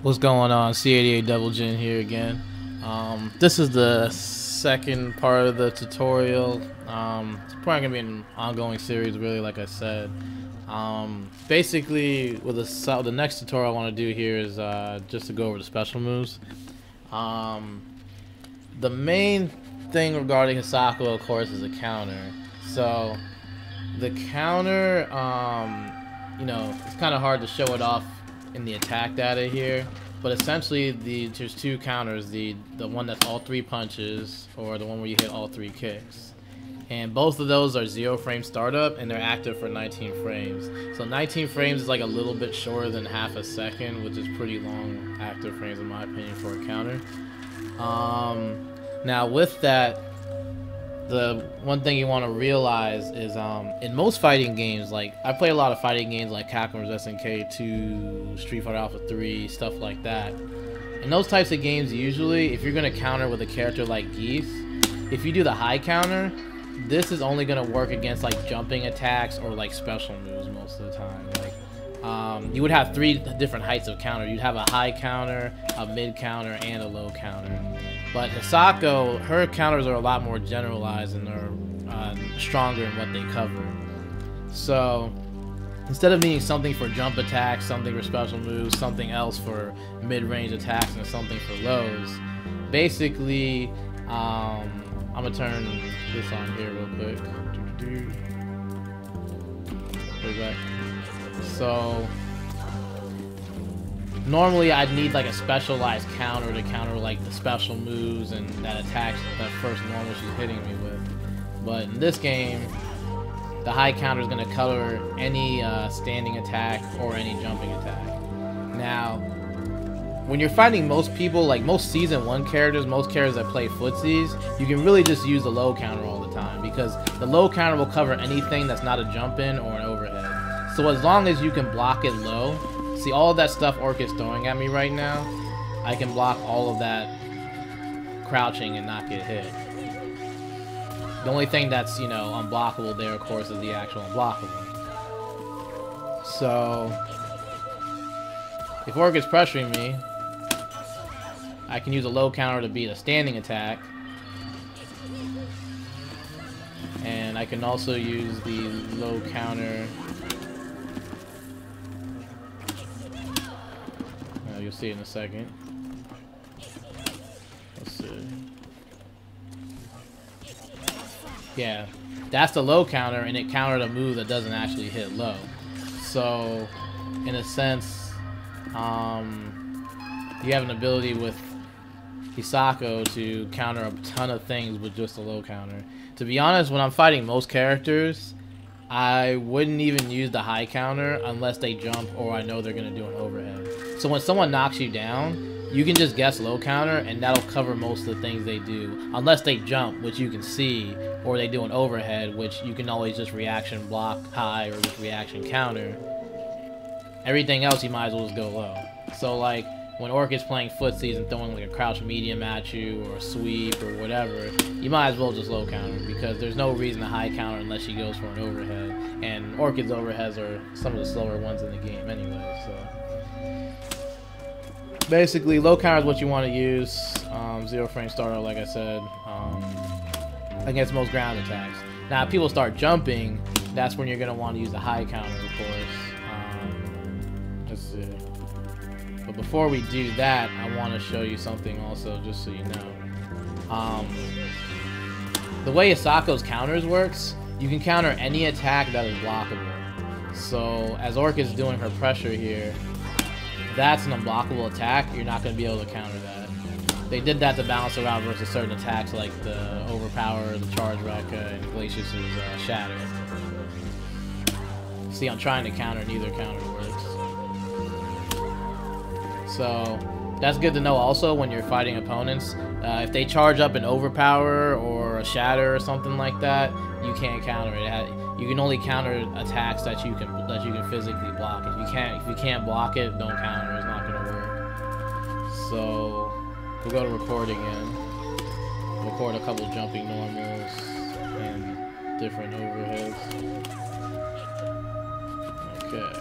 What's going on? C88 Double Gen here again. This is the second part of the tutorial. It's probably gonna be an ongoing series, really, like I said. Basically, with the next tutorial I want to do here is just to go over the special moves. The main thing regarding Hisako, of course, is a counter. So the counter, you know, it's kind of hard to show it off in the attack data here, but essentially there's two counters, the one that's all three punches, or the one where you hit all three kicks, and both of those are 0 frame startup and they're active for 19 frames. So 19 frames is like a little bit shorter than half a second, which is pretty long active frames in my opinion for a counter. Now with that, the one thing you want to realize is in most fighting games, like I play a lot of fighting games like Capcom vs. SNK 2, Street Fighter Alpha 3, stuff like that. In those types of games, usually if you're going to counter with a character like Geese, if you do the high counter, this is only going to work against like jumping attacks or like special moves most of the time. Like you would have three different heights of counter. You'd have a high counter, a mid counter, and a low counter. But Hisako, her counters are a lot more generalized and they're stronger in what they cover. So instead of needing something for jump attacks, something for special moves, something else for mid-range attacks, and something for lows, basically, I'm gonna turn this on here real quick. Way back. So normally I'd need like a specialized counter to counter like the special moves and that attacks that first normal she's hitting me with. But in this game, the high counter is going to cover any standing attack or any jumping attack. Now, when you're fighting most people, like most Season 1 characters, most characters that play footsies, you can really just use the low counter all the time, because the low counter will cover anything that's not a jump in or an overhead. So as long as you can block it low, see all of that stuff Orc is throwing at me right now, I can block all of that crouching and not get hit. The only thing that's, you know, unblockable there, of course, is the actual unblockable. So if Orc is pressuring me, I can use a low counter to beat a standing attack. And I can also use the low counter. You'll see it in a second. Let's see. Yeah, that's the low counter, and it countered a move that doesn't actually hit low. So, in a sense, you have an ability with Hisako to counter a ton of things with just a low counter. To be honest, when I'm fighting most characters, I wouldn't even use the high counter unless they jump or I know they're going to do an overhead. So when someone knocks you down, you can just guess low counter and that'll cover most of the things they do. Unless they jump, which you can see, or they do an overhead, which you can always just reaction block high or just reaction counter. Everything else you might as well just go low. So like when Orc is playing footsies and throwing like a crouch medium at you or a sweep or whatever, you might as well just low counter, because there's no reason to high counter unless she goes for an overhead. And Orchid's overheads are some of the slower ones in the game anyway, so basically low counter is what you want to use. 0 frame starter, like I said, against most ground attacks. Now if people start jumping, that's when you're going to want to use the high counter, of course. Let's see. But before we do that, I want to show you something also, just so you know. The way Hisako's counters works, you can counter any attack that is blockable. So as Orc is doing her pressure here, that's an unblockable attack. You're not going to be able to counter that. They did that to balance it out versus certain attacks like the Overpower, the Charge Rekka, and Glacius' Shatter. See, I'm trying to counter, neither counter works. So that's good to know also when you're fighting opponents. If they charge up an Overpower or a Shatter or something like that, you can't counter it. You can only counter attacks that you can physically block. If you can't block it, don't counter. It's not gonna work. So we'll go to record again. Record a couple jumping normals and different overheads. Okay.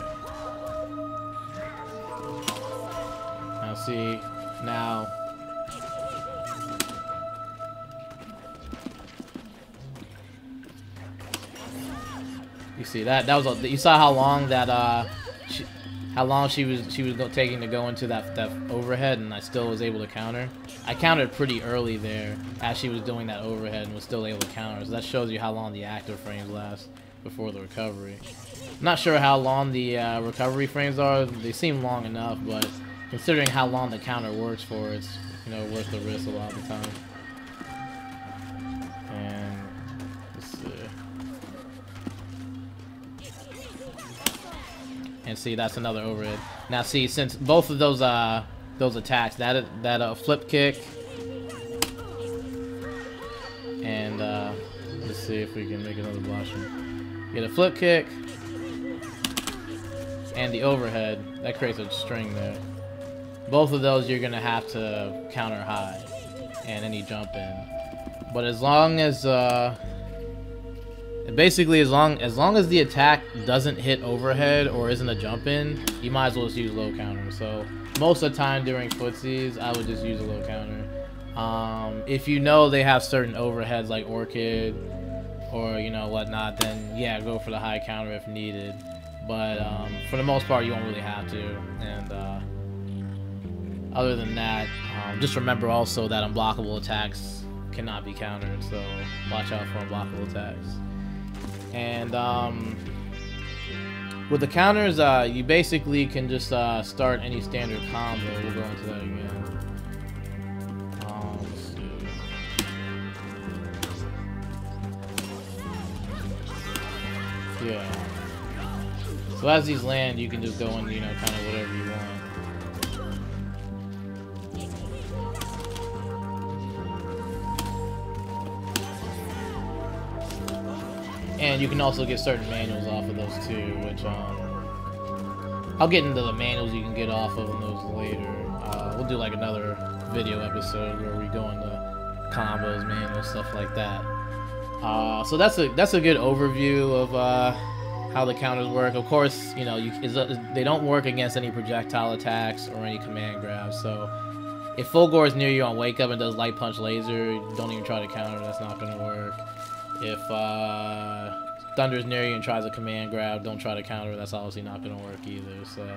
Now see, now you see that was you saw how long that how long she was taking to go into that overhead, and I still was able to counter. I countered pretty early there as she was doing that overhead and was still able to counter. So that shows you how long the active frames last before the recovery. I'm not sure how long the recovery frames are. They seem long enough, but considering how long the counter works for, it's, you know, worth the risk a lot of the time. And let's see. And see, that's another overhead. Now see, since both of those attacks, that flip kick, and let's see if we can make another blushing. Get a flip kick and the overhead. That creates a string there. Both of those you're gonna have to counter high and any jump in. But as long as basically, as long as the attack doesn't hit overhead or isn't a jump in, you might as well just use low counter. So most of the time during footsies, I would just use a low counter. If you know they have certain overheads like Orchid or, you know, whatnot, then yeah, go for the high counter if needed. But for the most part, you won't really have to. And other than that, just remember also that unblockable attacks cannot be countered, so watch out for unblockable attacks. And with the counters, you basically can just start any standard combo. We'll go into that again. Let's see. Yeah. So as these land, you can just go in, you know, kind of whatever you want. And you can also get certain manuals off of those too, which I'll get into the manuals you can get off of those later. We'll do like another video episode where we go into combos, manuals, stuff like that. So that's a good overview of how the counters work. Of course, you know, they don't work against any projectile attacks or any command grabs. So if Fulgore is near you on Wake Up and does Light Punch Laser, don't even try to counter. That's not going to work. If Thunder's near you and tries a command grab, don't try to counter. That's obviously not going to work either. So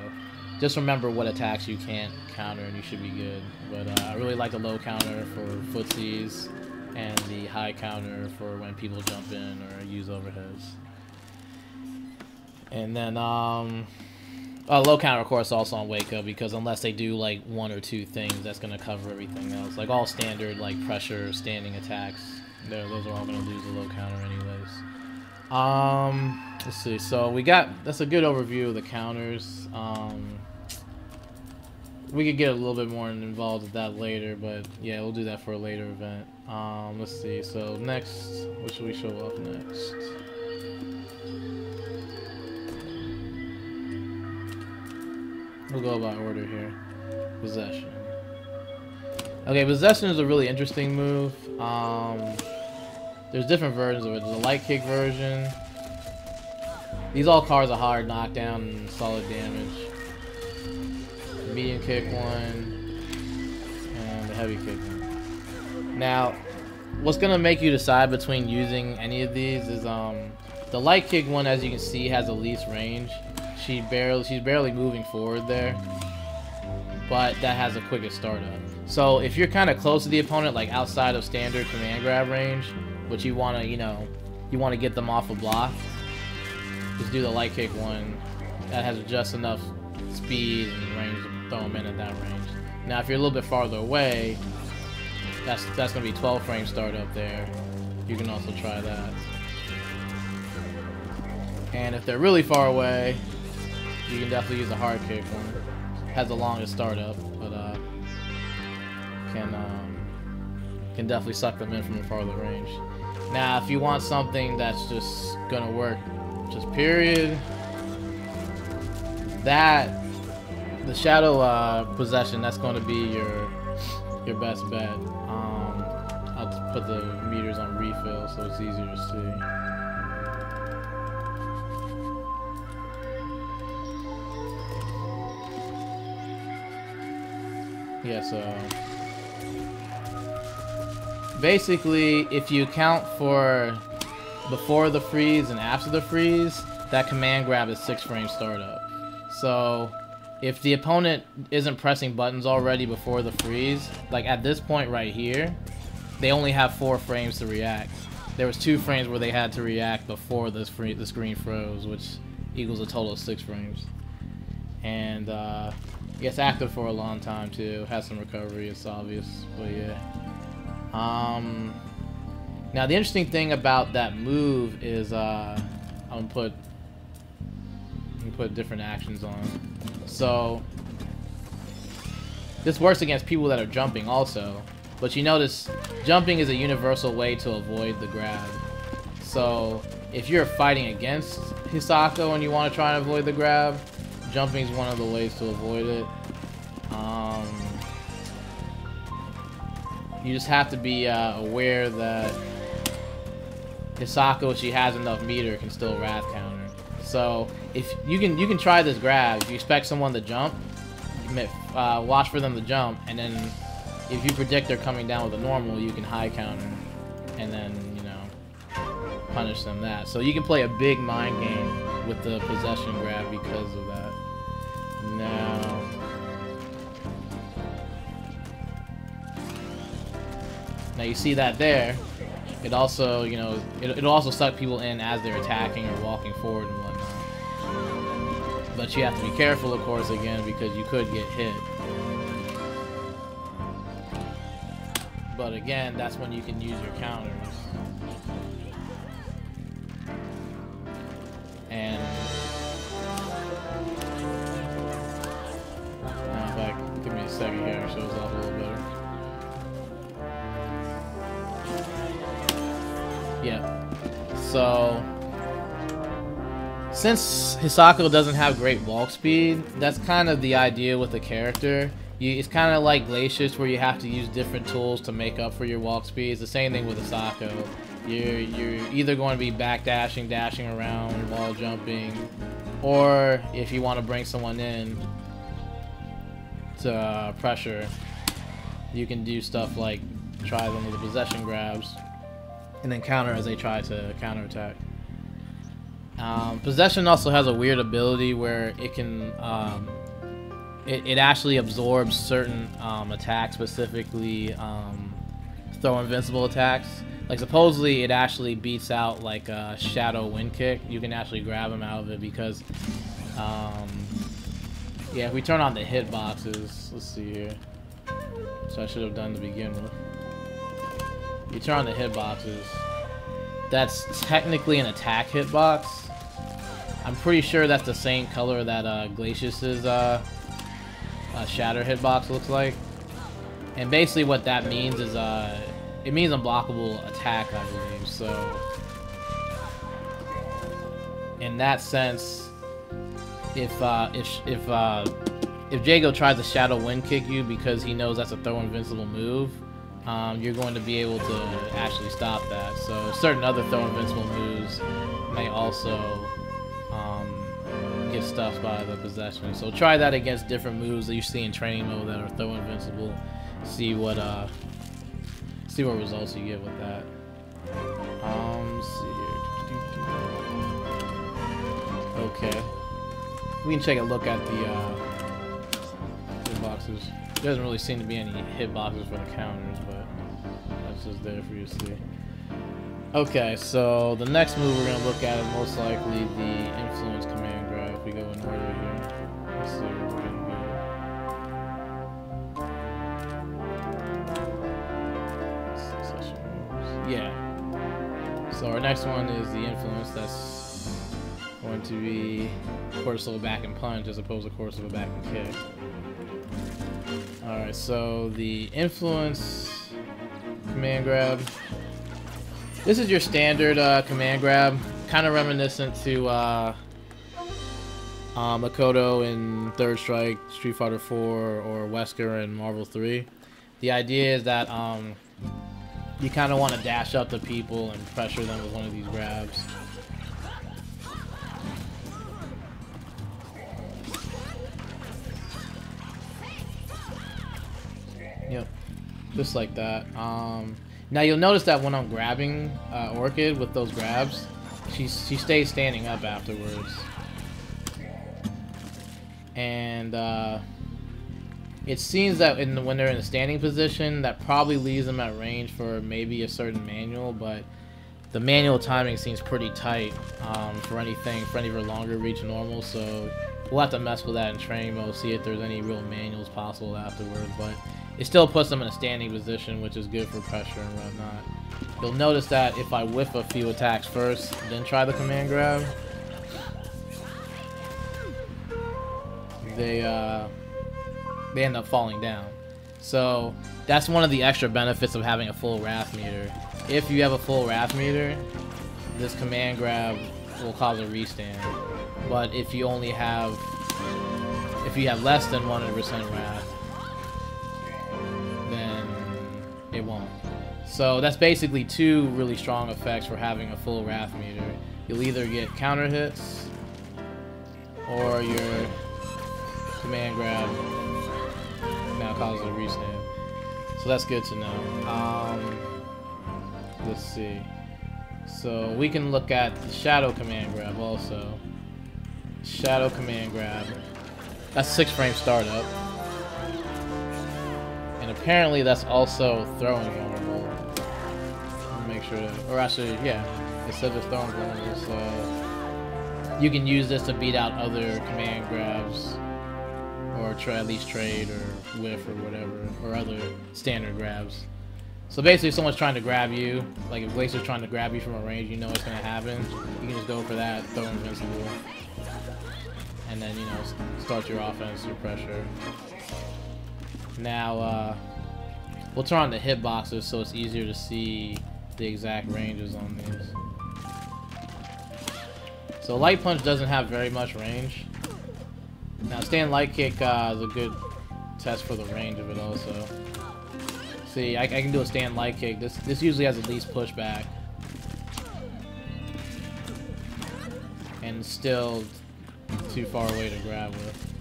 just remember what attacks you can't counter and you should be good. But I really like the low counter for footsies and the high counter for when people jump in or use overheads. And then low counter, of course, also on Wake Up, because unless they do like one or two things, that's going to cover everything else. Like all standard like pressure standing attacks, those are all going to lose a low counter anyways. Let's see. So that's a good overview of the counters. We could get a little bit more involved with that later, but yeah, we'll do that for a later event. Let's see. So next, what should we show off next? We'll go by order here. Possession. Okay, Possession is a really interesting move. There's different versions of it. There's a light kick version. These all cards are hard knockdown and solid damage. The medium kick one and the heavy kick one. Now, what's gonna make you decide between using any of these is the light kick one, as you can see, has the least range. She's barely moving forward there, but that has the quickest startup. So if you're kind of close to the opponent, like outside of standard command grab range, but you want to, you want to get them off a block, just do the light kick one. That has just enough speed and range to throw them in at that range. Now, if you're a little bit farther away, that's going to be 12 frame startup there. You can also try that. And if they're really far away, you can definitely use a hard kick one. Has the longest startup, but can definitely suck them in from a farther range. Now, if you want something that's just gonna work, just period, the Shadow Possession, that's going to be your best bet. I'll just put the meters on refill so it's easier to see. Yeah, so basically, if you account for before the freeze and after the freeze, that command grab is 6 frame startup. So if the opponent isn't pressing buttons already before the freeze, like at this point right here, they only have 4 frames to react. There was 2 frames where they had to react before the screen froze, which equals a total of 6 frames. And it gets active for a long time too. Has some recovery, it's obvious, but yeah. Now the interesting thing about that move is I'm gonna put different actions on. So this works against people that are jumping also, but you notice jumping is a universal way to avoid the grab. So if you're fighting against Hisako and you want to try and avoid the grab, jumping is one of the ways to avoid it. You just have to be aware that Hisako, if she has enough meter, can still wrath counter. So if you can try this grab. If you expect someone to jump, watch for them to jump, and then if you predict they're coming down with a normal, you can high counter, and then punish them that. So you can play a big mind game with the possession grab because of that. Now you see that there. It also, it'll also suck people in as they're attacking or walking forward and whatnot. But you have to be careful, of course, again, because you could get hit. But again, that's when you can use your counters. And in fact, give me a second here, it shows off a little better. Yeah. So since Hisako doesn't have great walk speed, that's kind of the idea with the character. It's kind of like Glacius, where you have to use different tools to make up for your walk speed. It's the same thing with Hisako. You're either going to be backdashing, dashing around, wall jumping, or if you want to bring someone in to pressure, you can do stuff like try them with the possession grabs and then counter as they try to counterattack. Possession also has a weird ability where it can it actually absorbs certain attacks, specifically throw invincible attacks. Like supposedly it actually beats out like a shadow wind kick. You can actually grab them out of it because yeah, if we turn on the hitboxes, let's see here. So I should have done to begin with. You turn on the hitboxes. That's technically an attack hitbox. I'm pretty sure that's the same color that Glacius's Shatter hitbox looks like. And basically what that means is it means unblockable attack, I believe. So in that sense, if Jago tries to shadow wind kick you because he knows that's a throw invincible move, you're going to be able to actually stop that. So certain other throw invincible moves may also get stuffed by the possession. So try that against different moves that you see in training mode that are throw invincible. See what results you get with that. Let's see here. Okay, we can take a look at the hitboxes. There doesn't really seem to be any hitboxes for the counters, but that's just there for you to see. Okay, so the next move we're going to look at is most likely the influence command grab. If we go in order here, let's see what we're going to get. Yeah. So our next one is the influence. That's going to be course of a back and punch as opposed to course of a back and kick. Alright, so the influence command grab. This is your standard command grab, kind of reminiscent to Makoto in Third Strike, Street Fighter 4, or Wesker in Marvel 3. The idea is that you kind of want to dash up to people and pressure them with one of these grabs. Yep, just like that. Now you'll notice that when I'm grabbing Orchid with those grabs, she stays standing up afterwards. And it seems that when they're in a standing position, that probably leaves them at range for maybe a certain manual, but the manual timing seems pretty tight for any longer reach normal, so we'll have to mess with that in training mode, see if there's any real manuals possible afterwards, but it still puts them in a standing position, which is good for pressure and whatnot. You'll notice that if I whiff a few attacks first, then try the command grab, they end up falling down. So that's one of the extra benefits of having a full wrath meter. If you have a full wrath meter, this command grab will cause a restand. But if you have less than 100% wrath, then it won't. So that's basically two really strong effects for having a full wrath meter. You'll either get counter hits, or your command grab now causes a restand. So that's good to know. Let's see. So we can look at the shadow command grab also. Shadow command grab. That's 6 frame startup. And apparently that's also throwing vulnerable. Let me make sure that, or actually, yeah, it says it's throwing vulnerable, so you can use this to beat out other command grabs, or at least trade or whiff or whatever, or other standard grabs. So basically, if someone's trying to grab you, like if Glacier's trying to grab you from a range, you know what's going to happen. You can just go for that, throw invincible, and then, you know, start your offense through pressure. Now, we'll turn on the hitboxes so it's easier to see the exact ranges on these. So Light Punch doesn't have very much range. Now Stand Light Kick is a good test for the range of it also. See, I can do a Stand Light Kick. This usually has the least pushback. And still too far away to grab with.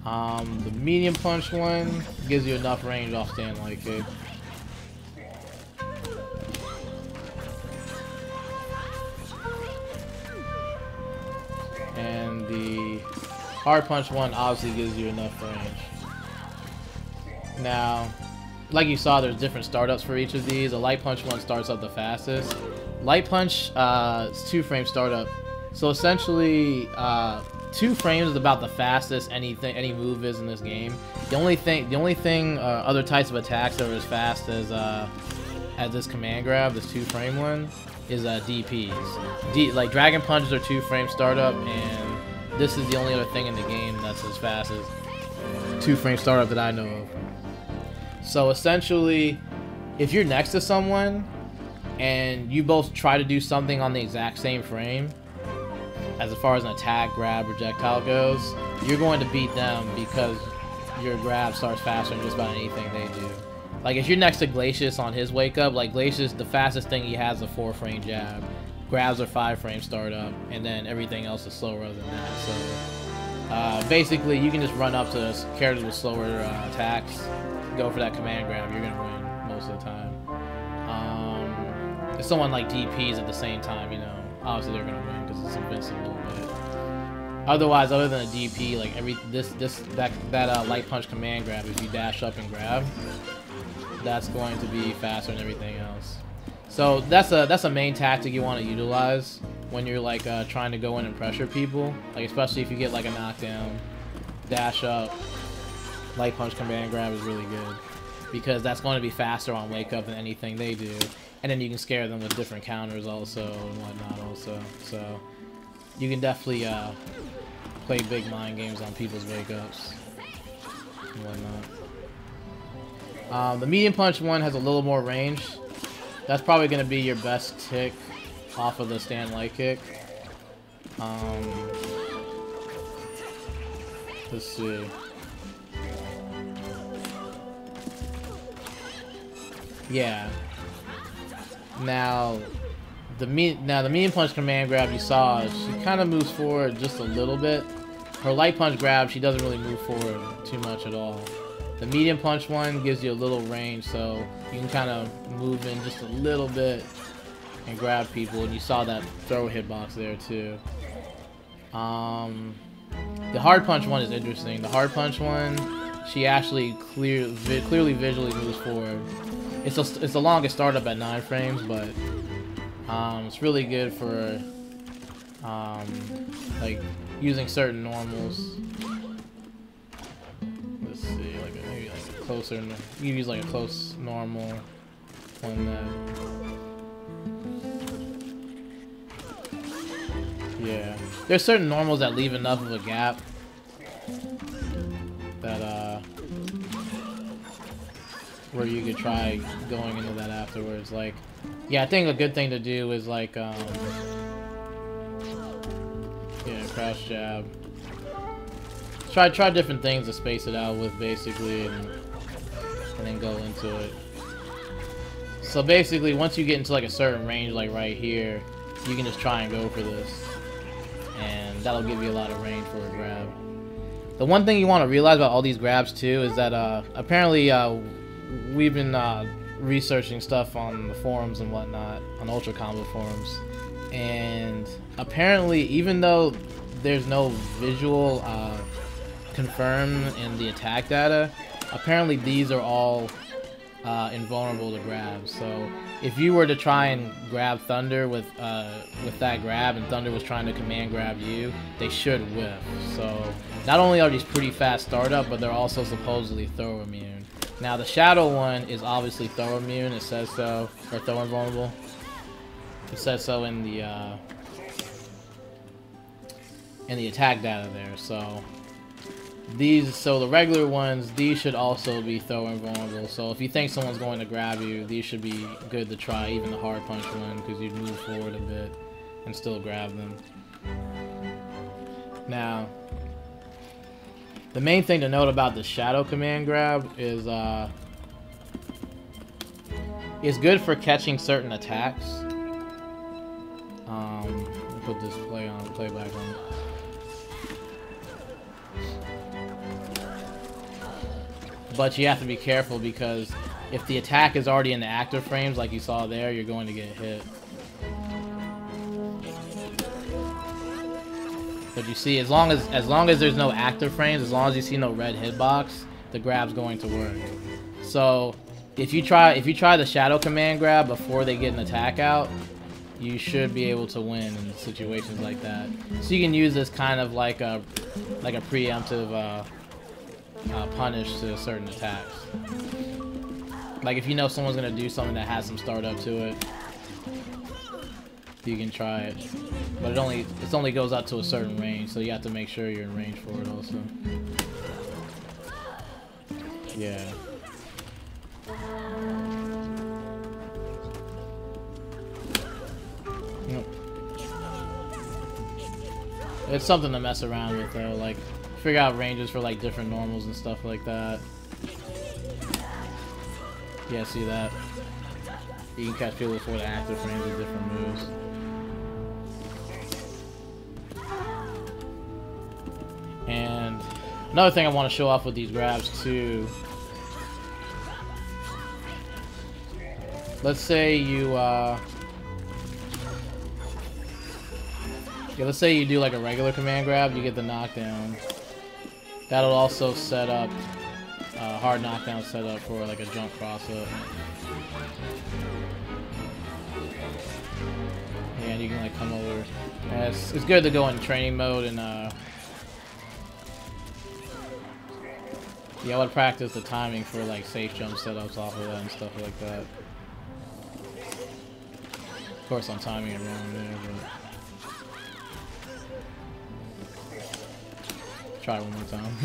The Medium Punch one gives you enough range off Stand Light Kick. And the Hard Punch one obviously gives you enough range. Now, like you saw, there's different startups for each of these. The Light Punch one starts up the fastest. Light Punch is 2 frame startup. So essentially, 2 frames is about the fastest any move is in this game. The only thing other types of attacks that are as fast as this command grab, this 2 frame one, is DPs. Like Dragon Punches are 2 frame startup, and this is the only other thing in the game that's as fast as 2 frame startup that I know of. So essentially, if you're next to someone and you both try to do something on the exact same frame, as far as an attack, grab, projectile goes, you're going to beat them because your grab starts faster than just about anything they do. Like if you're next to Glacius on his wake up, like Glacius, the fastest thing he has is a 4 frame jab. Grabs are 5 frame startup, and then everything else is slower than that. So basically, you can just run up to characters with slower attacks, go for that command grab, you're gonna win most of the time. If someone like DPs at the same time, you know, obviously they're gonna win because it's invincible. But otherwise, other than a DP, like that Light Punch command grab, if you dash up and grab, that's going to be faster than everything else. So that's a main tactic you want to utilize when you're like trying to go in and pressure people, like especially if you get like a knockdown, dash up. Light Punch command grab is really good because that's going to be faster on wake up than anything they do, and then you can scare them with different counters also and whatnot also. So you can definitely play big mind games on people's wake ups and whatnot. The Medium Punch one has a little more range. That's probably going to be your best tick off of the Stand Light Kick. Let's see. Yeah. Now the Medium Punch command grab you saw, she kind of moves forward just a little bit. Her Light Punch grab, she doesn't really move forward too much at all. The medium punch one gives you a little range, so you can kind of move in just a little bit and grab people. And you saw that throw hitbox there too. The hard punch one is interesting. The hard punch one, she actually clearly visually moves forward. It's the longest startup at 9 frames, but it's really good for like using certain normals. Let's see, maybe a closer. You use like a close normal on that. Yeah, there's certain normals that leave enough of a gap that where you could try going into that afterwards. Like, yeah, I think a good thing to do is like yeah, crouch jab. Try different things to space it out with, basically, and then go into it. So basically, once you get into like a certain range, like right here, you can just try and go for this, and that'll give you a lot of range for a grab. The one thing you want to realize about all these grabs too is that apparently we've been researching stuff on the forums and whatnot, on Ultra Combo forums, and apparently even though there's no visual confirmed in the attack data, apparently these are all invulnerable to grab. So if you were to try and grab Thunder with that grab, and Thunder was trying to command grab you, they should whiff. So not only are these pretty fast startup, but they're also supposedly throw immune. Now the Shadow one is obviously throw immune, it says so, or throw invulnerable. It says so in the attack data there. So the regular ones, these should also be throw invulnerable. So if you think someone's going to grab you, these should be good to try, even the hard punch one, because you'd move forward a bit and still grab them. Now, the main thing to note about the Shadow command grab is it's good for catching certain attacks. Let me put this playback on. But you have to be careful, because if the attack is already in the active frames, like you saw there, you're going to get hit. But you see, as long as there's no active frames, as long as you see no red hitbox, the grab's going to work. So if you try the Shadow command grab before they get an attack out, you should be able to win in situations like that. So you can use this kind of like a preemptive punish to certain attacks. Like if you know someone's gonna do something that has some startup to it, you can try it. But it only goes out to a certain range, so you have to make sure you're in range for it also. Yeah. It's something to mess around with though, like figure out ranges for like different normals and stuff like that. Yeah, see that? You can catch people before the active frames with different moves. And another thing I want to show off with these grabs too. Let's say you let's say you do like a regular command grab, you get the knockdown. That'll also set up hard knockdown setup for like a jump cross up. And you can like come over. And it's good to go in training mode and yeah, I would practice the timing for like safe jump setups off of that and stuff like that. Of course I'm timing it wrong there, but try one more time.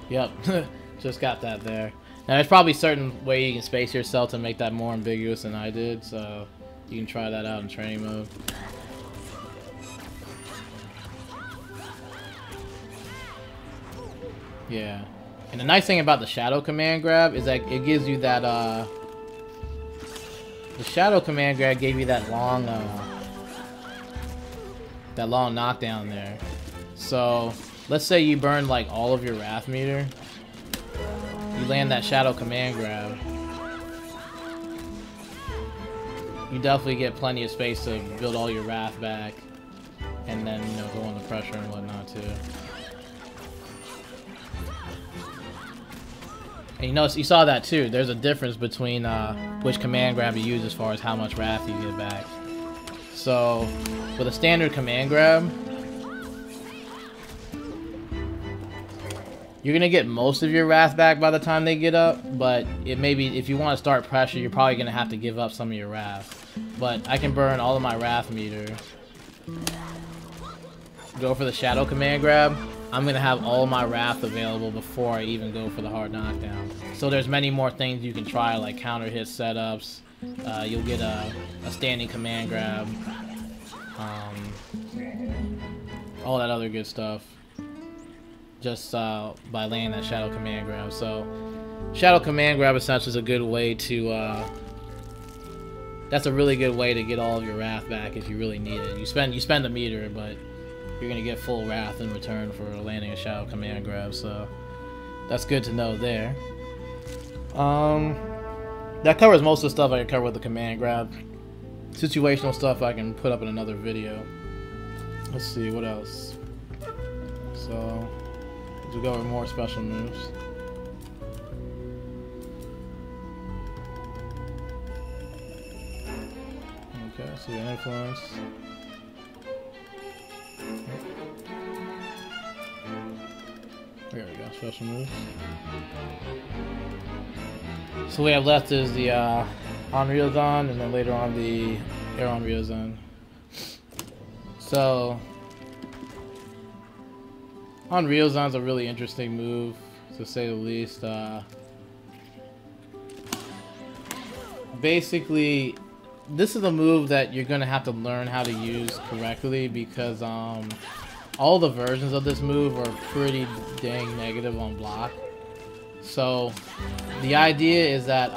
Yep, just got that there. Now there's probably a certain way you can space yourself to make that more ambiguous than I did, so you can try that out in training mode. Yeah, and the nice thing about the Shadow command grab is that it gives you that the Shadow command grab gave you that long knockdown there. So let's say you burn like all of your wrath meter. You land that shadow command grab. You definitely get plenty of space to build all your wrath back, and then, you know, go under pressure and whatnot too. And you notice, you saw that too. There's a difference between which command grab you use as far as how much wrath you get back. So with a standard command grab, you're gonna get most of your wrath back by the time they get up, but it may be, if you want to start pressure, you're probably gonna have to give up some of your wrath. But I can burn all of my wrath meter, go for the shadow command grab. I'm gonna have all my wrath available before I even go for the hard knockdown. So there's many more things you can try, like counter hit setups. You'll get a standing command grab, all that other good stuff, just by landing that shadow command grab. So shadow command grab essentially is a good way to that's a really good way to get all of your wrath back if you really need it. You spend a meter, but you're gonna get full wrath in return for landing a shadow command grab, so that's good to know there. That covers most of the stuff I can cover with the command grab. Situational stuff I can put up in another video. Let's see, what else? So we go over more special moves. Okay, so we got influence. There we go, special moves. So what we have left is the On Ryo Zan, and then later on the On Ryo Zan. So On Ryo Zan's a really interesting move, to say the least. Basically, this is a move that you're gonna have to learn how to use correctly, because all the versions of this move are pretty dang negative on block. So the idea is that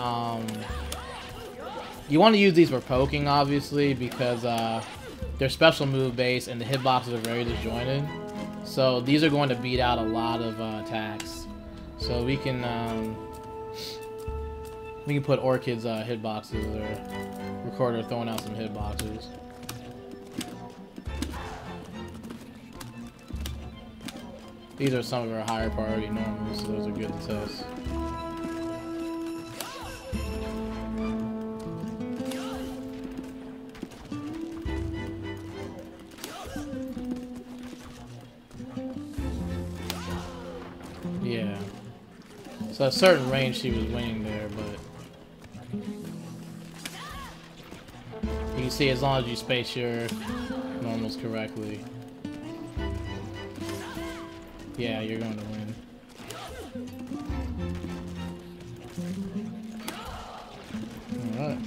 you want to use these for poking, obviously, because they're special move based and the hitboxes are very disjointed. So these are going to beat out a lot of attacks. So we can put Orchid's hitboxes, or Recorder throwing out some hitboxes. These are some of our higher priority normals, so those are good to test. Yeah. So at a certain range she was winning there, but you can see as long as you space your normals correctly, yeah, you're going to win. Alright.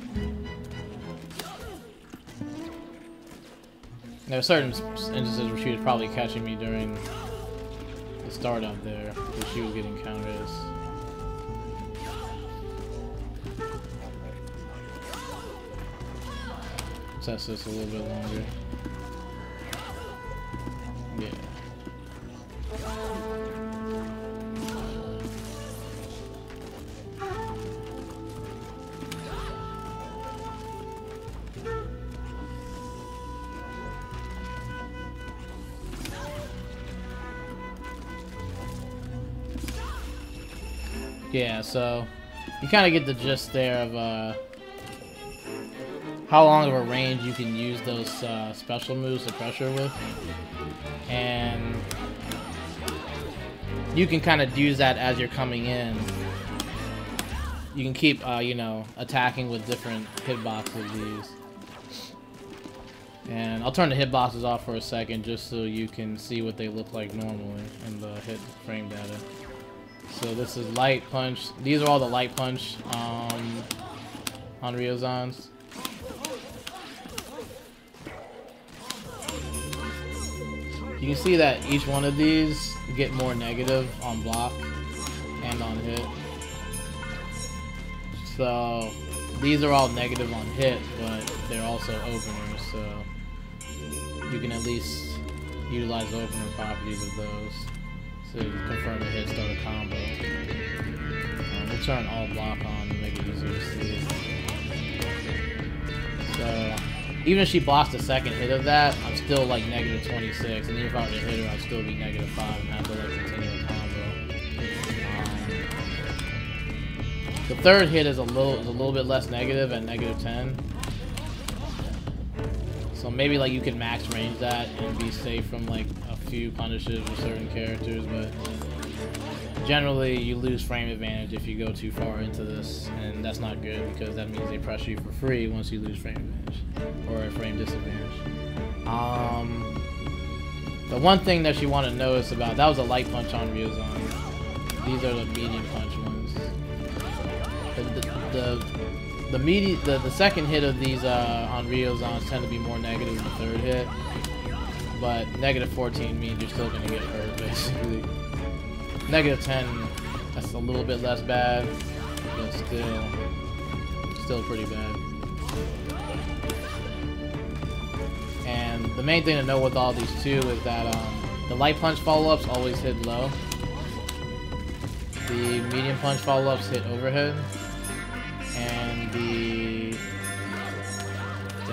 There are certain instances where she was probably catching me during the startup there, where she was getting counters. Test this a little bit longer. Yeah. Yeah, so you kind of get the gist there of how long of a range you can use those special moves to pressure with, and you can kind of use that as you're coming in. You can keep, you know, attacking with different hitboxes of these. And I'll turn the hitboxes off for a second just so you can see what they look like normally in the hit frame data. So this is light punch. These are all the light punch on Ryo Zan's. You can see that each one of these get more negative on block and on hit. So these are all negative on hit, but they're also openers, so you can at least utilize the opener properties of those. So confirm the hit, start a combo. We'll turn all block on to make it easier to see. So even if she blocks the second hit of that, I'm still like negative 26, and even if I were to hit her, I'd still be negative 5 and have to like continue a combo. The third hit is a little bit less negative at negative 10. So maybe like you can max range that and be safe from like a few punishes with certain characters, but generally you lose frame advantage if you go too far into this, and that's not good because that means they pressure you for free once you lose frame advantage or a frame disadvantage. The one thing that you want to notice about that was a light punch on Ryo Zan. These are the medium punch ones. The second hit of these on Ryo Zans tend to be more negative than the third hit, but negative 14 means you're still going to get hurt basically. Negative 10, that's a little bit less bad, but still pretty bad. And the main thing to know with all these two is that the light punch follow-ups always hit low. The medium punch follow-ups hit overhead. And the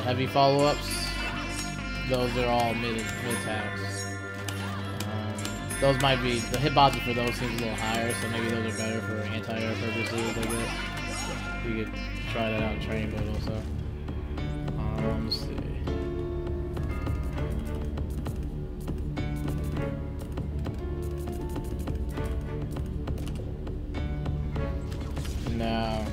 heavy follow-ups, those are all mid attacks. Those might be, the hitboxes for those seems a little higher, so maybe those are better for anti-air purposes, I guess. You could try that out in training mode also. Let's see. Now,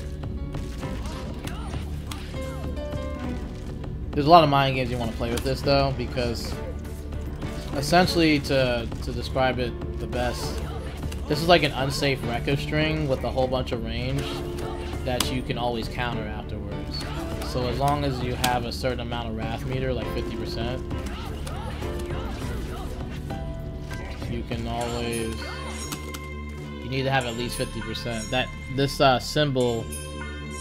there's a lot of mind games you want to play with this though, because essentially to describe it the best, this is like an unsafe Rekka string with a whole bunch of range that you can always counter afterwards. So as long as you have a certain amount of wrath meter, like 50%, you can always, you need to have at least 50%. That this symbol,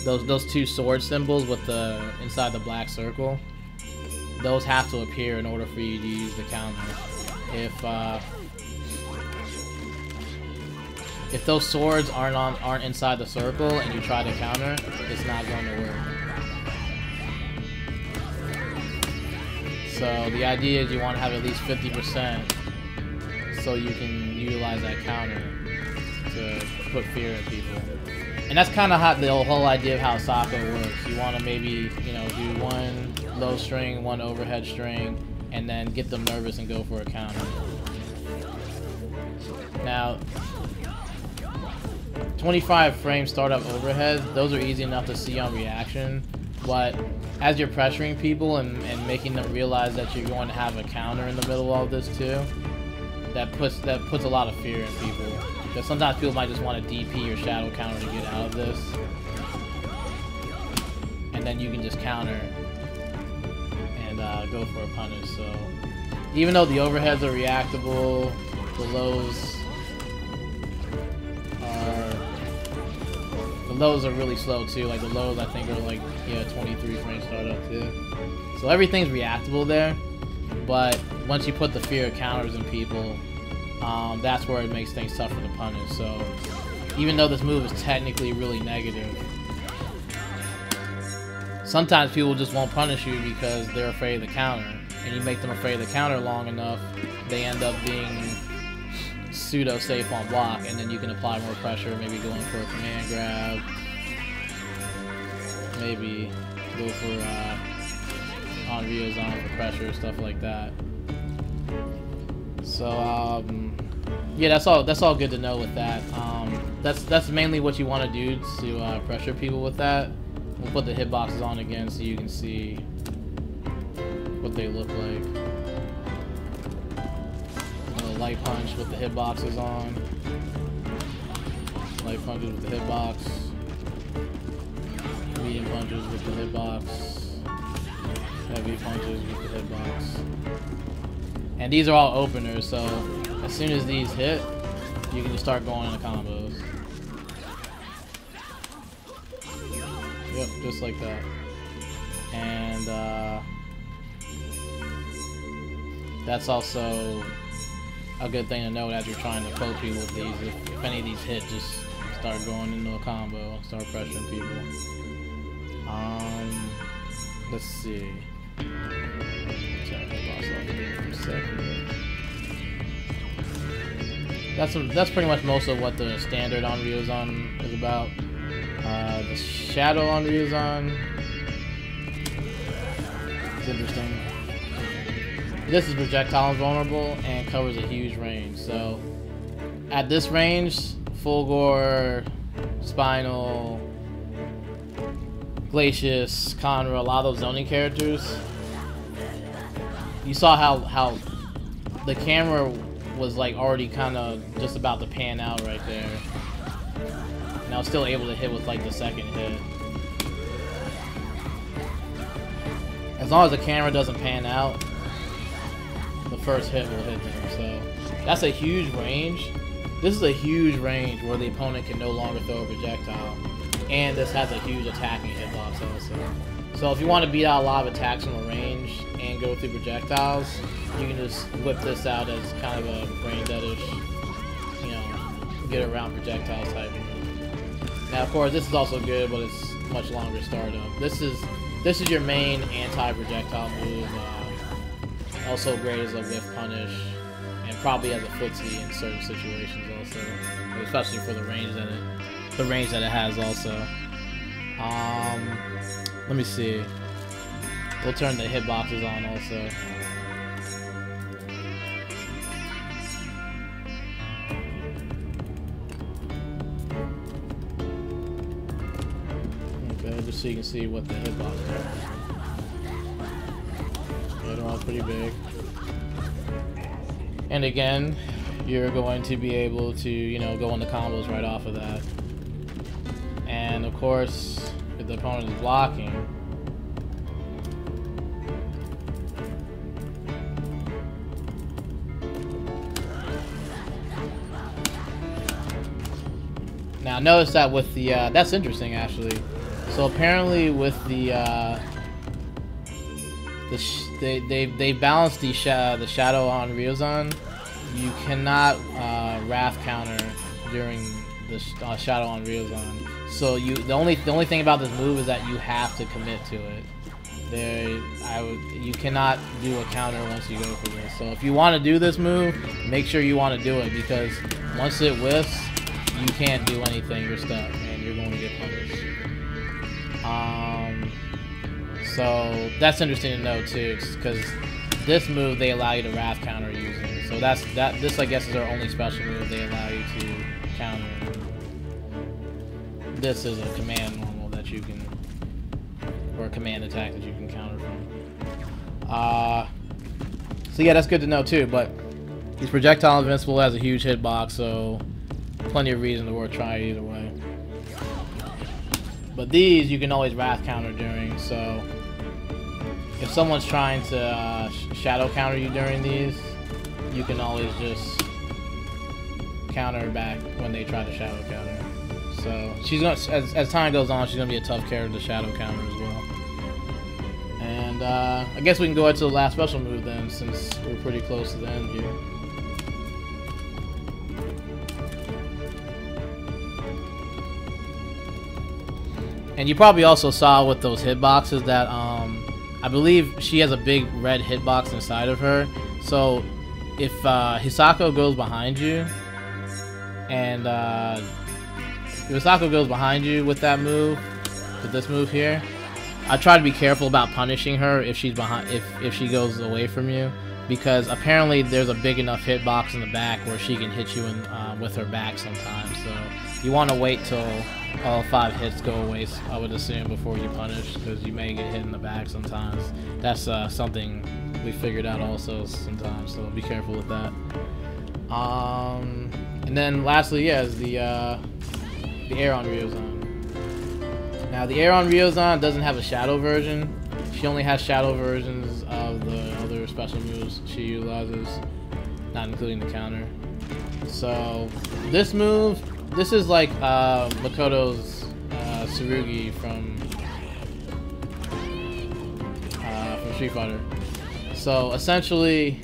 those two sword symbols with the inside the black circle, those have to appear in order for you to use the counter. If those swords aren't inside the circle and you try to counter, it's not going to work. So the idea is you want to have at least 50% so you can utilize that counter to put fear in people. And that's kind of how the whole idea of how Hisako works. You want to maybe, you know, do one low string, one overhead string, and then get them nervous and go for a counter. Now, 25 frame startup overhead, those are easy enough to see on reaction, but as you're pressuring people and making them realize that you're going to have a counter in the middle of this too, that puts a lot of fear in people. Because sometimes people might just want to DP or shadow counter to get out of this, and then you can just counter and go for a punish. So even though the overheads are reactable, the lows are really slow too. Like the lows I think are like 23 frame startup too. So everything's reactable there, but once you put the fear of counters in people, that's where it makes things tougher to punish. So even though this move is technically really negative, sometimes people just won't punish you because they're afraid of the counter, and you make them afraid of the counter long enough, they end up being pseudo safe on block, and then you can apply more pressure, maybe going for a command grab, maybe go for On Ryo Zan for pressure, stuff like that. So yeah, that's all good to know with that. That's mainly what you want to do to pressure people with that. We'll put the hitboxes on again so you can see what they look like. Light punch with the hitboxes on. Light punches with the hitbox. Medium punches with the hitbox. Heavy punches with the hitbox. And these are all openers, so as soon as these hit, you can just start going into combos. Yep, just like that. And That's also a good thing to note as you're trying to poke people with these. If any of these hit, just start going into a combo, start pressuring people. Let's see. Turn the boss off here for a second. That's pretty much most of what the standard On Ryo Zan is about. The shadow On Ryo Zan is interesting. This is projectile invulnerable and covers a huge range. So at this range, full gore, spinal, Glacius, Conra, a lot of those zoning characters. You saw how the camera was like already kind of just about to pan out right there. And I was still able to hit with like the second hit. As long as the camera doesn't pan out, the first hit will hit them. So that's a huge range. This is a huge range where the opponent can no longer throw a projectile. And this has a huge attacking hitbox also. So if you want to beat out a lot of attacks from a range and go through projectiles, you can just whip this out as kind of a brain deadish, you know, get around projectiles type move. Now of course this is also good, but it's much longer startup. This is your main anti-projectile move. Also great as a whiff punish, and probably as a footsie in certain situations also, especially for the range that it has also. Let me see. We'll turn the hitboxes on also. Okay, just so you can see what the hitboxes are. Yeah, they're all pretty big. And again, you're going to be able to, you know, go into combos right off of that. And of course, if the opponent is blocking, now notice that with the that's interesting actually. So apparently with the they balanced the shadow On Ryo Zan. You cannot wrath counter during the shadow On Ryo Zan. So the only thing about this move is that you have to commit to it. You cannot do a counter once you go for this. So if you want to do this move, make sure you want to do it, because once it whiffs, you can't do anything. You're stuck, and you're going to get punished. So that's interesting to know too, because this move they allow you to wrath counter using. So this I guess is our only special move they allow you to counter. This is a command normal that you can, or a command attack that you can counter from. So yeah, that's good to know too. But he's projectile invincible, has a huge hitbox, so plenty of reason to worth trying either way. But these you can always wrath counter during. So if someone's trying to shadow counter you during these, you can always just counter back when they try to shadow counter. So she's gonna, as time goes on, she's gonna be a tough character to shadow counter as well. And I guess we can go into the last special move then, since we're pretty close to the end here. And you probably also saw with those hitboxes that I believe she has a big red hitbox inside of her. So if Hisako goes behind you, and if Hisako goes behind you with that move, with this move here, I try to be careful about punishing her if she's behind, if she goes away from you, because apparently there's a big enough hitbox in the back where she can hit you in, with her back sometimes. So you want to wait till all 5 hits go away, I would assume, before you punish, because you may get hit in the back sometimes. That's something we figured out also sometimes, so be careful with that. And then lastly, yeah, is the air On Ryo Zan. Now the air On Ryo Zan doesn't have a shadow version. She only has shadow versions of the other special moves she utilizes, not including the counter. So this move, this is like Makoto's Tsurugi from Street Fighter. So essentially,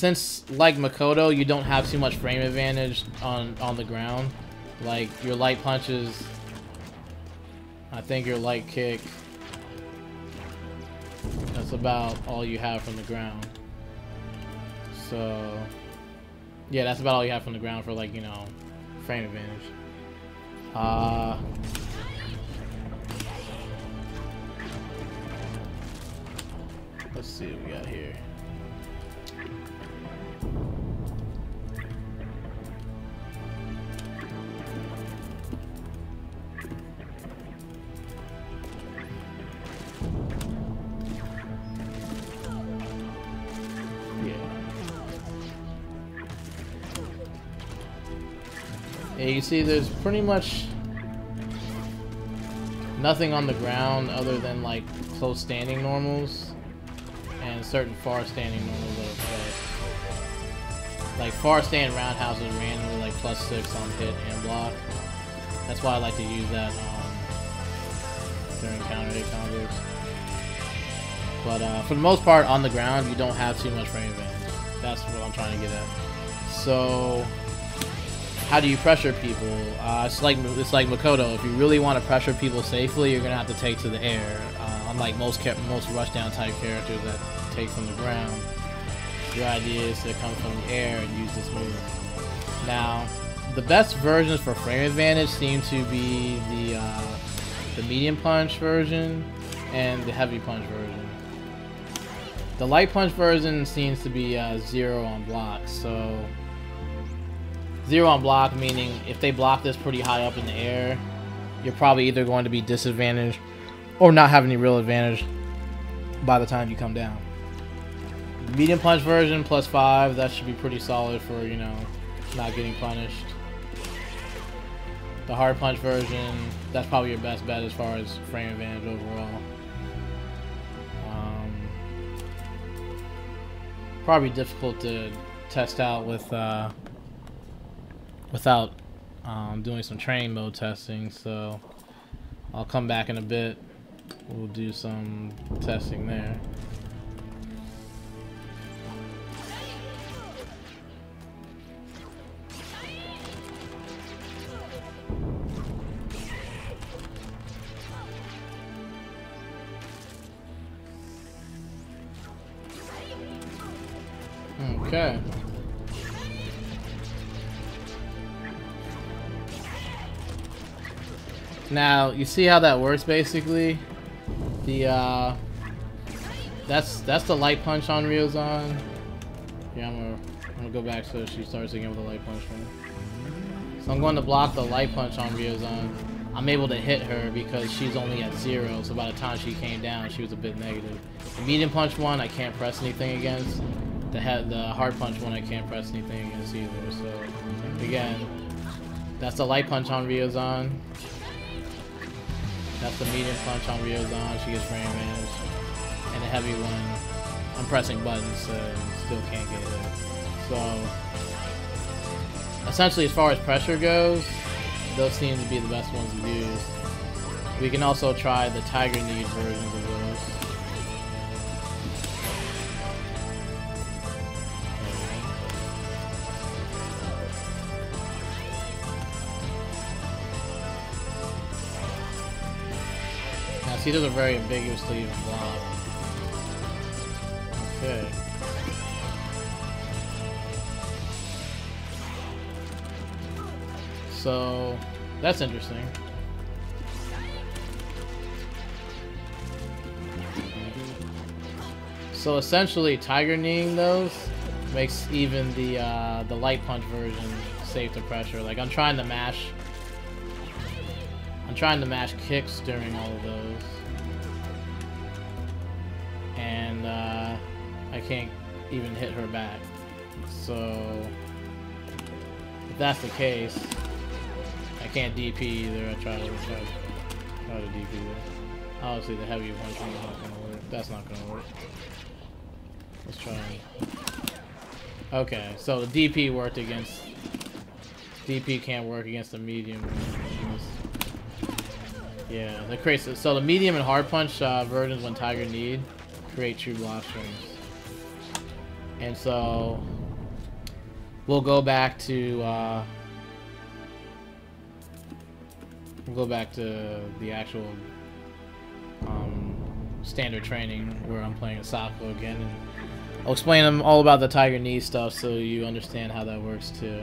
since like Makoto, you don't have too much frame advantage on the ground. Like your light punches, I think your light kick, that's about all you have from the ground. So yeah, that's about all you have from the ground for, like, you know, frame advantage. Let's see what we got here. Yeah, you see there's pretty much nothing on the ground other than like close standing normals and certain far standing normals that are play. Like far stand roundhouses randomly like +6 on hit and block. That's why I like to use that during counter hit combos. But for the most part on the ground you don't have too much frame advantage. That's what I'm trying to get at. So how do you pressure people? It's like Makoto. If you really want to pressure people safely, you're gonna have to take to the air. Unlike most rushdown type characters that take from the ground, your idea is to come from the air and use this move. Now, the best versions for frame advantage seem to be the medium punch version and the heavy punch version. The light punch version seems to be 0 on block. So 0 on block, meaning if they block this pretty high up in the air, you're probably either going to be disadvantaged or not have any real advantage by the time you come down. The medium punch version +5, that should be pretty solid for, you know, not getting punished. The hard punch version, that's probably your best bet as far as frame advantage overall. Probably difficult to test out with without doing some train mode testing, so I'll come back in a bit. We'll do some testing there. Okay. Now, you see how that works basically? The that's the light punch on Ryo Zan. Yeah, I'm gonna go back so she starts again with the light punch one. So I'm going to block the light punch on Ryo Zan. I'm able to hit her because she's only at 0, so by the time she came down, she was a bit negative. The medium punch one, I can't press anything against. The hard punch one, I can't press anything against either. So again, that's the light punch on Ryo Zan. That's the medium punch on Ryo Zan. She gets frame advantage. And the heavy one, I'm pressing buttons, so still can't get it. So essentially, as far as pressure goes, those seem to be the best ones to use. We can also try the Tiger Knee versions of those. Now see, those are very ambiguously even blocked. Okay. So that's interesting. So essentially, Tiger Kneeing those makes even the light punch version safe to pressure. Like I'm trying to mash kicks during all of those, and I can't even hit her back. So if that's the case, I can't DP either. I try to DP there. Obviously, the heavy punch is not gonna work. That's not gonna work. Let's try. Okay, so the DP worked against. DP can't work against the medium. Yeah, that creates. So the medium and hard punch versions when Tiger Kneed create true block strings, and so we'll go back to the actual standard training where I'm playing Hisako again, and I'll explain them all about the Tiger Knee stuff so you understand how that works too.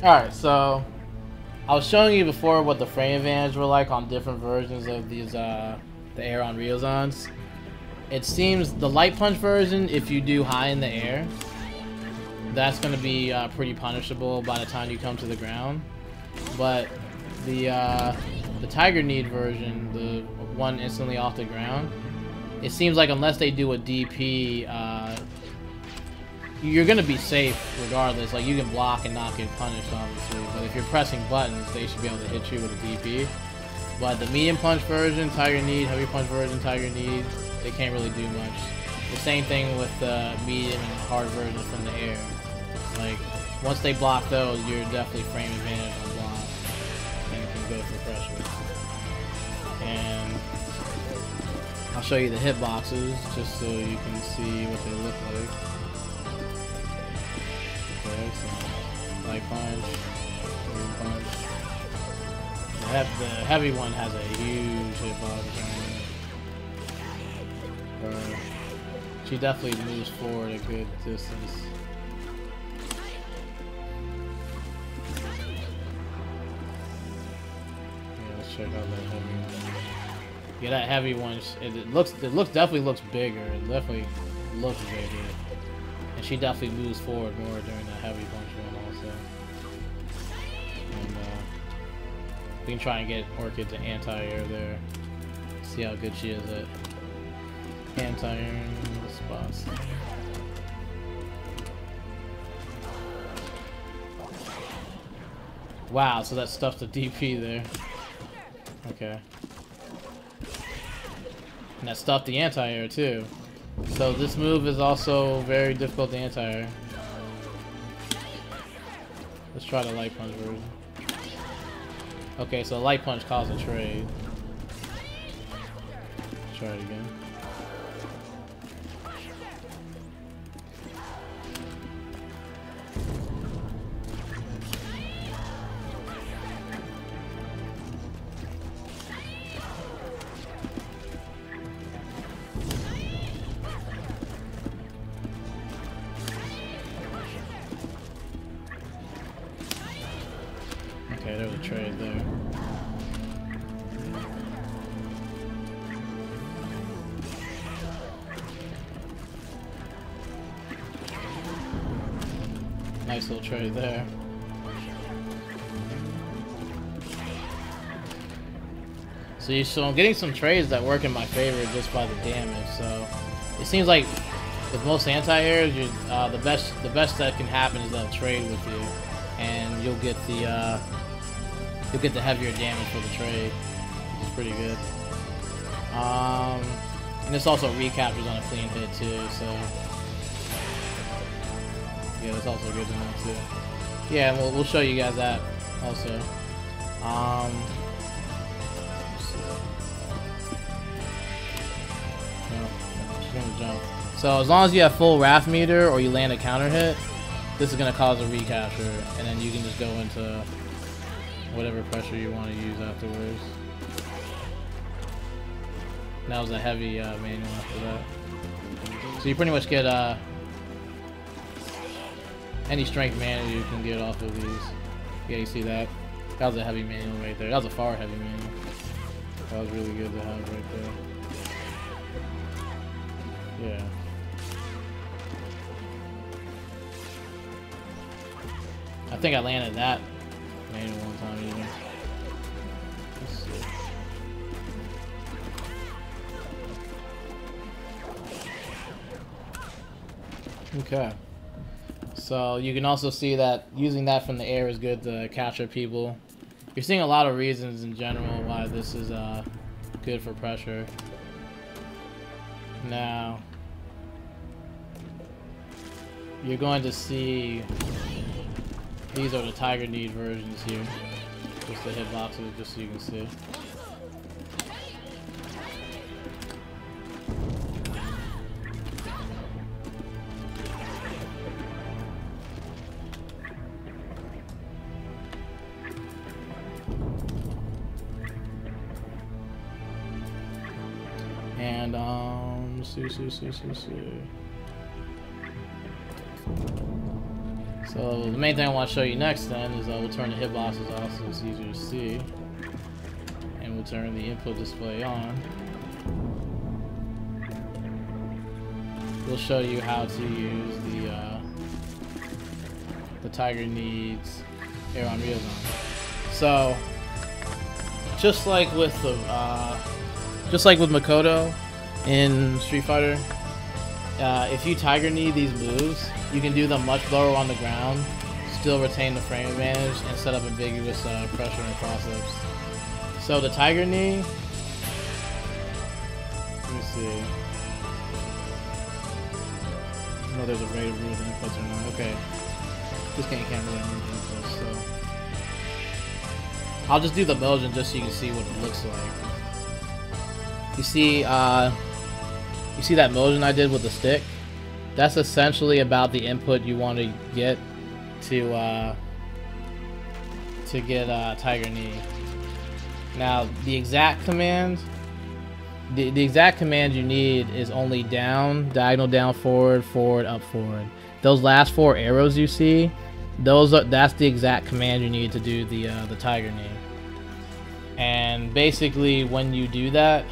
Alright, so I was showing you before what the frame advantage were like on different versions of these the air on Ryo Zans. It seems the light punch version, if you do high in the air, that's going to be pretty punishable by the time you come to the ground. But the Tiger Knee version, the one instantly off the ground, it seems like unless they do a DP, you're going to be safe regardless. Like, you can block and not get punished, obviously. But if you're pressing buttons, they should be able to hit you with a DP. But the medium punch version, Tiger Knee, heavy punch version, Tiger Knee, they can't really do much. The same thing with the medium and hard versions from the air. Like, once they block those, you're definitely frame advantage on block. And can go for pressure. And I'll show you the hitboxes just so you can see what they look like. Okay, so light punch, medium punch. The heavy one has a huge hitbox. She definitely moves forward a good distance. Yeah, let's check out that heavy one. Yeah, that heavy one. It definitely looks bigger. It definitely looks bigger, and she definitely moves forward more during the heavy punch one also. And we can try and work it to anti-air there. See how good she is at anti-air spots. Wow, so that stuff's the DP there. Okay. And that stuffed the anti-air too. So this move is also very difficult to anti-air. Let's try the light punch version. Okay, so light punch caused a trade. Let's try it again. Okay, there's a trade there. Nice little trade there. So I'm getting some trades that work in my favor just by the damage. So it seems like with most anti-airs, the best that can happen is they'll trade with you, and you'll get the heavier damage for the trade, which is pretty good. And this also recaptures on a clean hit too, so yeah, that's also good to know too. Yeah, and we'll show you guys that also. Let's see. No, she's gonna jump. So as long as you have full wrath meter or you land a counter hit, this is gonna cause a recapture, and then you can just go into whatever pressure you want to use afterwards. And that was a heavy manual after that. So you pretty much get any strength manual you can get off of these. Yeah, you see that? That was a heavy manual right there. That was a far heavy manual. That was really good to have right there. Yeah. I think I landed that manual one time even. Let's see. Okay. So you can also see that using that from the air is good to capture people. You're seeing a lot of reasons in general why this is good for pressure. Now you're going to see these are the Tiger Knee versions here. Just the hitboxes, just so you can see. And so the main thing I want to show you next then is we'll turn the hitboxes off so it's easier to see, and we'll turn the input display on. We'll show you how to use the Tiger Needs here on Ryo Zan. So just like with Makoto in Street Fighter, if you Tiger Knee these moves, you can do them much lower on the ground, still retain the frame advantage, and set up ambiguous pressure and cross-ups. So the Tiger Knee, let me see. I know there's a rate of rules and inputs or not. Okay. This game can't really move inputs, so I'll just do the motion just so you can see what it looks like. You see that motion I did with the stick? That's essentially about the input you want to get to get Tiger Knee. Now the exact command you need is only down, diagonal down, forward, forward, up, forward. Those last 4 arrows you see, that's the exact command you need to do the Tiger Knee. And basically when you do that,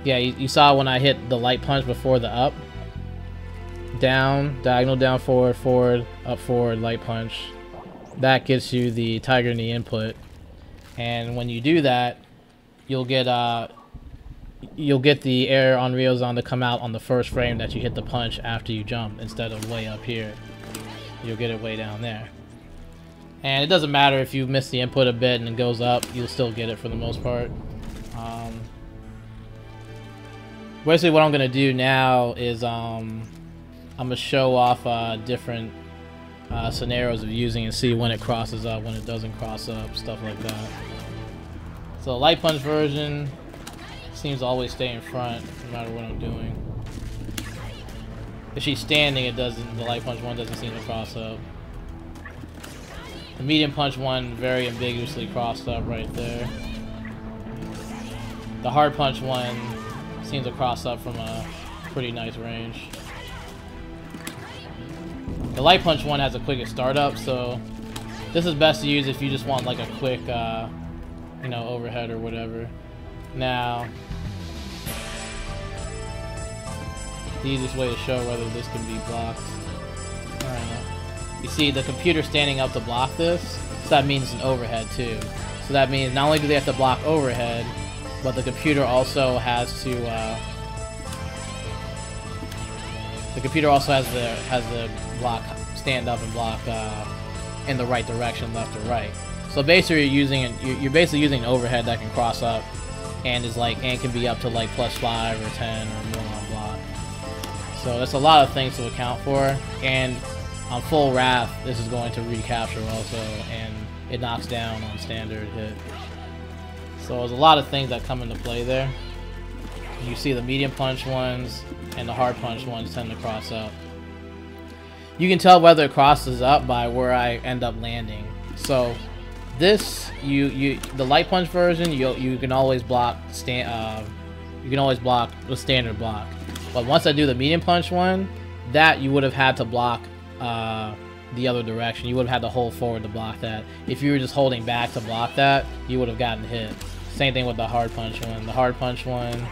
yeah, you saw when I hit the light punch before the up, down, diagonal down, forward, forward, up, forward, light punch. That gets you the Tiger Knee input. And when you do that, you'll get the air on Ryo Zan to come out on the first frame that you hit the punch after you jump, instead of way up here. You'll get it way down there. And it doesn't matter if you miss the input a bit and it goes up, you'll still get it for the most part. Basically what I'm going to do now is I'm going to show off different scenarios of using and see when it crosses up, when it doesn't cross up, stuff like that. So the light punch version seems to always stay in front no matter what I'm doing. If she's standing, the light punch one doesn't seem to cross up. The medium punch one very ambiguously crossed up right there. The hard punch one seems to cross up from a pretty nice range. The light punch one has the quickest startup, so this is best to use if you just want like a quick, you know, overhead or whatever. Now, the easiest way to show whether this can be blocked. I don't know. You see the computer standing up to block this, so that means an overhead too. So that means not only do they have to block overhead, but the computer also has to has the block, stand up and block in the right direction, left or right. So basically you're basically using an overhead that can cross up and can be up to like +5 or 10 or more on block. So that's a lot of things to account for, and on full wrath this is going to recapture also, and it knocks down on standard hit. So there's a lot of things that come into play there. You see the medium punch ones and the hard punch ones tend to cross up. You can tell whether it crosses up by where I end up landing. So this, the light punch version, you can always block the standard block. But once I do the medium punch one, that you would have had to block the other direction. You would have had to hold forward to block that. If you were just holding back to block that, you would have gotten hit. Same thing with the hard punch one. The hard punch one,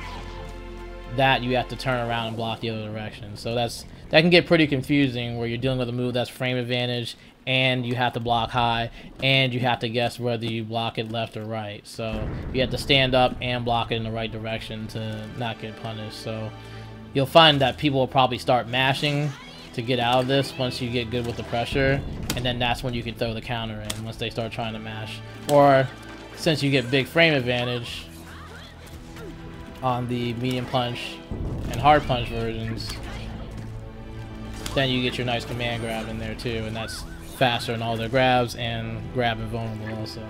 that you have to turn around and block the other direction. So that can get pretty confusing, where you're dealing with a move that's frame advantage, and you have to block high, and you have to guess whether you block it left or right. So you have to stand up and block it in the right direction to not get punished. So you'll find that people will probably start mashing to get out of this once you get good with the pressure, and then that's when you can throw the counter in, once they start trying to mash. Or since you get big frame advantage on the medium punch and hard punch versions, then you get your nice command grab in there too, and that's faster in all their grabs and grab invulnerable also.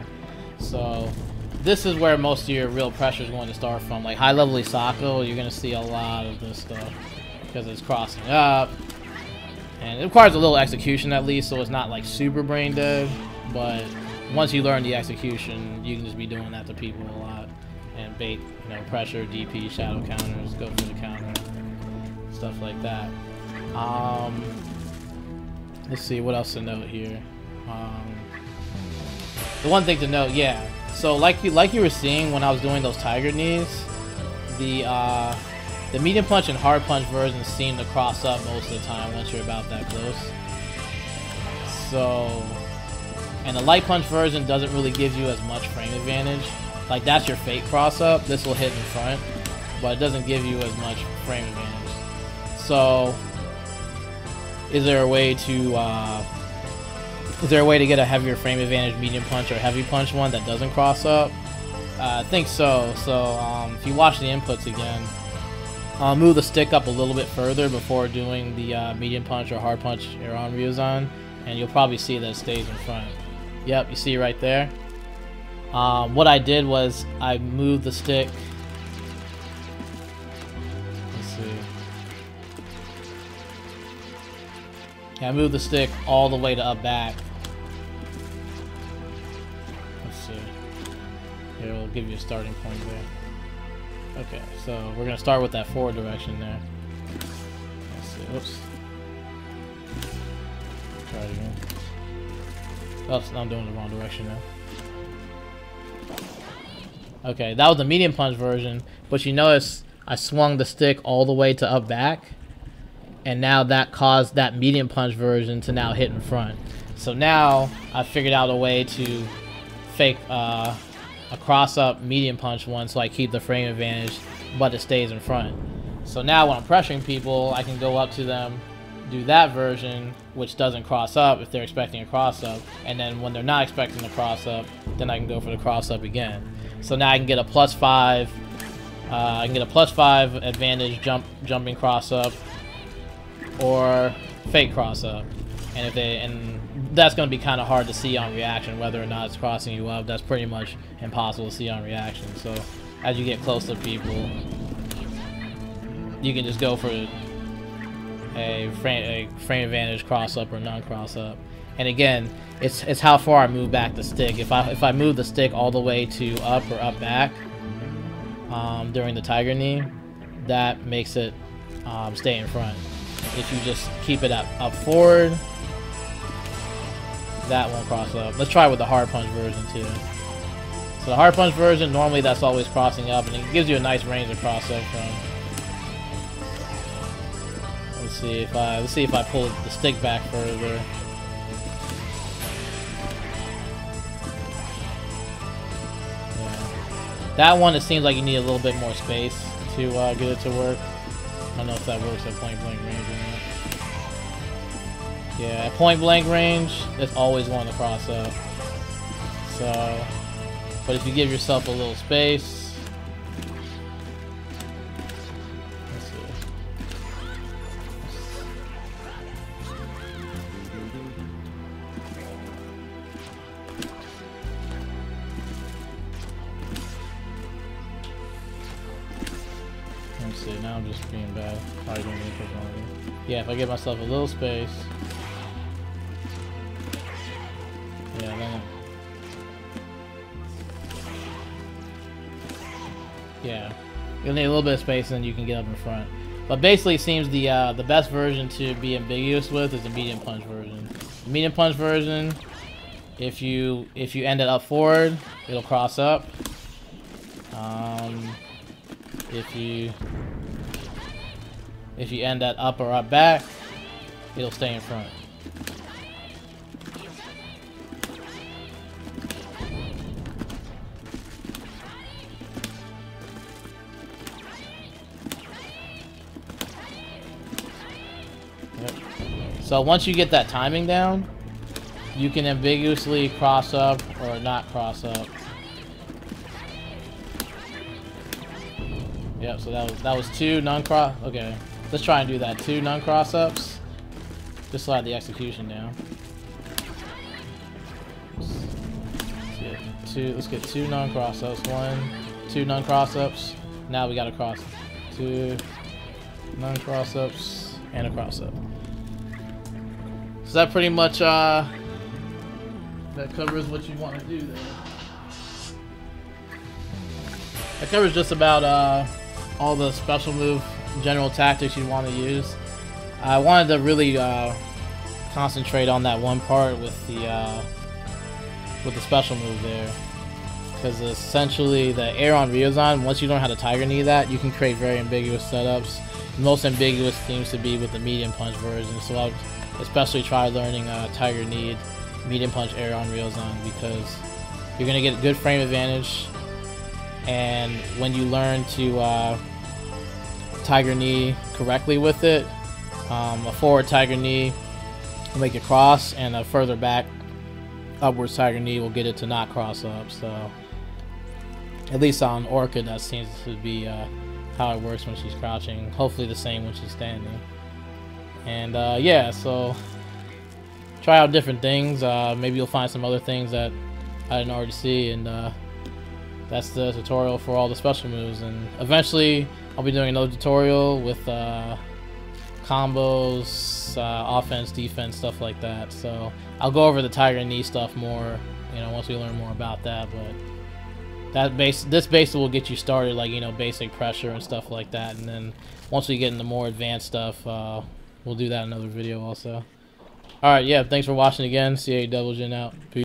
So this is where most of your real pressure is going to start from. Like high level Hisako, you're going to see a lot of this stuff because it's crossing up, and it requires a little execution at least, so it's not like super brain dead, but once you learn the execution, you can just be doing that to people a lot. And bait, you know, pressure, DP, shadow counters, go for the counter, stuff like that. Let's see, what else to note here. The one thing to note, yeah. So like you were seeing when I was doing those tiger knees, the medium punch and hard punch versions seem to cross up most of the time once you're about that close. So, and the light punch version doesn't really give you as much frame advantage. Like, that's your fake cross up. This will hit in front, but it doesn't give you as much frame advantage. So, is there a way to get a heavier frame advantage medium punch or heavy punch one that doesn't cross up? I think so. So if you watch the inputs again, move the stick up a little bit further before doing the medium punch or hard punch or On Ryo Zan, and you'll probably see that it stays in front. Yep, you see right there. What I did was I moved the stick. Let's see. Yeah, I moved the stick all the way to up back. Let's see. Here, it'll give you a starting point there. Okay, so we're gonna start with that forward direction there. Let's see. Whoops. Try it again. Oops, I'm doing the wrong direction now. Okay, that was the medium punch version, but you notice I swung the stick all the way to up back, and now that caused that medium punch version to now hit in front. So now I figured out a way to fake a cross-up medium punch one so I keep the frame advantage, but it stays in front. So now when I'm pressuring people, I can go up to them, do that version, which doesn't cross up if they're expecting a cross-up, and then when they're not expecting a cross-up, then I can go for the cross-up again. So now I can get a +5. I can get a +5 advantage jumping cross-up or fake cross-up, and that's going to be kind of hard to see on reaction whether or not it's crossing you up. That's pretty much impossible to see on reaction. So as you get close to people, you can just go for a frame advantage cross-up or non-cross-up. And again, it's how far I move back the stick. If I move the stick all the way to up or up back during the tiger knee, that makes it stay in front. If you just keep it up forward, that won't cross up. Let's try with the hard punch version too. So the hard punch version, normally that's always crossing up, and it gives you a nice range to cross up from. Let's see if I pull the stick back further. That one, it seems like you need a little bit more space to get it to work. I don't know if that works at point blank range or not. Yeah, at point blank range, it's always going to cross up. So, but if you give yourself a little space, let's see. Let's see, now I'm just being bad. Probably doing it wrong. Yeah, if I give myself a little space. Yeah, then. Yeah, you'll need a little bit of space, and then you can get up in front. But basically, it seems the best version to be ambiguous with is the medium punch version. The medium punch version, if you end it up forward, it'll cross up. If you end that up or up back, it'll stay in front. Yep. So once you get that timing down, you can ambiguously cross up or not cross up. Yep, so that was two non-cross. Okay, let's try and do that. Two non-cross ups. Just slide the execution down. Let's get two non-cross ups. Two non-cross ups. Now we got a cross. Two non-cross ups and a cross up. So that pretty much that covers what you want to do there. That covers just about all the special move general tactics you want to use. I wanted to really concentrate on that one part with the special move there, because essentially the air on Ryo Zan, once you learn how to Tiger Knee that, you can create very ambiguous setups. The most ambiguous seems to be with the medium punch version, so I'll especially try learning Tiger Knee medium punch air on Ryo Zan, because you're gonna get a good frame advantage, and when you learn to Tiger Knee correctly with it, a forward Tiger Knee will make it cross, and a further back upwards Tiger Knee will get it to not cross up. So at least on Orchid, that seems to be how it works when she's crouching. Hopefully the same when she's standing. And yeah, so try out different things. Maybe you'll find some other things that I didn't already see, and that's the tutorial for all the special moves. And eventually I'll be doing another tutorial with combos, offense, defense, stuff like that. So I'll go over the Tiger Knee stuff more, you know, once we learn more about that. But this base will get you started, like, you know, basic pressure and stuff like that. And then once we get into more advanced stuff, we'll do that in another video also. Alright, yeah, thanks for watching again. CA Double Gen out. Peace.